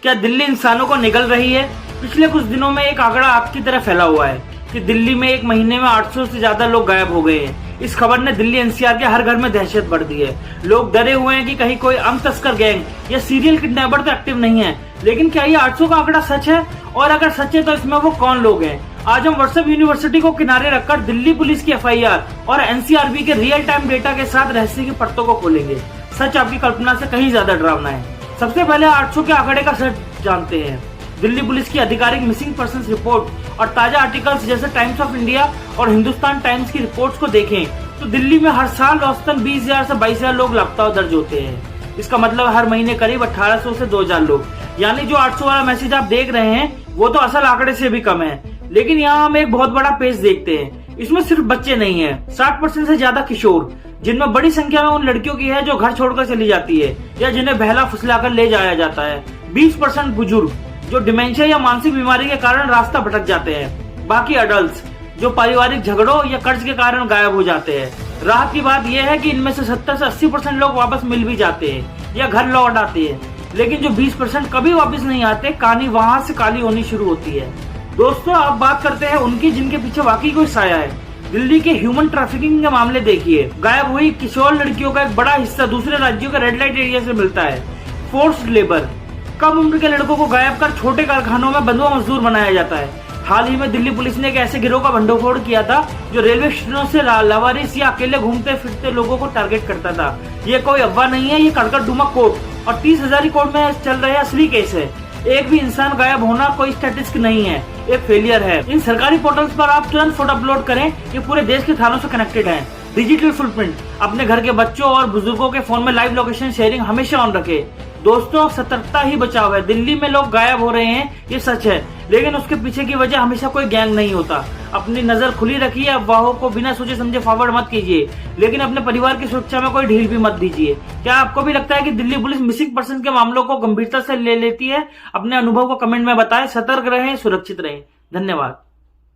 क्या दिल्ली इंसानों को निगल रही है? पिछले कुछ दिनों में एक आंकड़ा आग की तरह फैला हुआ है कि दिल्ली में एक महीने में 800 से ज्यादा लोग गायब हो गए हैं। इस खबर ने दिल्ली एनसीआर के हर घर में दहशत बढ़ दी है। लोग डरे हुए हैं कि कहीं कोई अम तस्कर गैंग या सीरियल किडनैपर तो एक्टिव नहीं है। लेकिन क्या ये 800 का आंकड़ा सच है? और अगर सच है तो इसमें वो कौन लोग हैं? आज हम व्हाट्सएप यूनिवर्सिटी को किनारे रखकर दिल्ली पुलिस की एफआईआर और एनसीआरबी के रियल टाइम डेटा के साथ रहस्य की परतों को खोलेंगे। सच आपकी कल्पना से कहीं ज्यादा डरावना है। सबसे पहले 800 के आंकड़े का सच जानते हैं। दिल्ली पुलिस की आधिकारिक मिसिंग पर्संस रिपोर्ट और ताजा आर्टिकल्स जैसे टाइम्स ऑफ इंडिया और हिंदुस्तान टाइम्स की रिपोर्ट्स को देखें तो दिल्ली में हर साल औसतन 20,000 से 22,000 लोग लापता दर्ज होते हैं। इसका मतलब हर महीने करीब 1800 से 2,000 लोग, यानी जो 800 वाला मैसेज आप देख रहे हैं वो तो असल आंकड़े से भी कम है। लेकिन यहाँ हम एक बहुत बड़ा पेज देखते हैं। इसमें सिर्फ बच्चे नहीं है, 60% से ज्यादा किशोर, जिनमें बड़ी संख्या में उन लड़कियों की है जो घर छोड़कर चली जाती है या जिन्हें बहला फुसलाकर ले जाया जाता है। 20% बुजुर्ग जो डिमेंशिया या मानसिक बीमारी के कारण रास्ता भटक जाते हैं। बाकी अडल्ट जो पारिवारिक झगड़ों या कर्ज के कारण गायब हो जाते हैं। राहत की बात यह है कि इनमें से 70 से 80% लोग वापस मिल भी जाते हैं या घर लौट आते हैं। लेकिन जो 20% कभी वापस नहीं आते, कहानी वहां से काली होनी शुरू होती है। दोस्तों, आप बात करते हैं उनकी जिनके पीछे वाकई कोई साया है। दिल्ली के ह्यूमन ट्रैफिकिंग के मामले देखिए। गायब हुई किशोर लड़कियों का एक बड़ा हिस्सा दूसरे राज्यों के रेड लाइट एरिया से मिलता है। फोर्स्ड लेबर, कम उम्र के लड़कों को गायब कर छोटे कारखानों में बंधुआ मजदूर बनाया जाता है। हाल ही में दिल्ली पुलिस ने एक ऐसे गिरोह का भंडोफोड़ किया था जो रेलवे स्टेशनों से लावारिस या अकेले घूमते फिरते लोगों को टारगेट करता था। ये कोई अफवाह नहीं है, ये कड़कड़ डुमा कोर्ट और 30,000 कोर्ट में चल रहे असली केस है। एक भी इंसान गायब होना कोई स्टैटिस्टिक नहीं है, एक फेलियर है। इन सरकारी पोर्टल्स पर आप तुरंत फोटो अपलोड करें, ये पूरे देश के थानों से कनेक्टेड है। डिजिटल फुटप्रिंट, अपने घर के बच्चों और बुजुर्गों के फोन में लाइव लोकेशन शेयरिंग हमेशा ऑन रखें। दोस्तों, सतर्कता ही बचाव है। दिल्ली में लोग गायब हो रहे हैं, ये सच है, लेकिन उसके पीछे की वजह हमेशा कोई गैंग नहीं होता। अपनी नजर खुली रखिए, अफवाहों को बिना सोचे समझे फॉरवर्ड मत कीजिए, लेकिन अपने परिवार की सुरक्षा में कोई ढील भी मत दीजिए। क्या आपको भी लगता है कि दिल्ली पुलिस मिसिंग पर्सन के मामलों को गंभीरता से ले लेती है? अपने अनुभव को कमेंट में बताएं। सतर्क रहें, सुरक्षित रहें। धन्यवाद।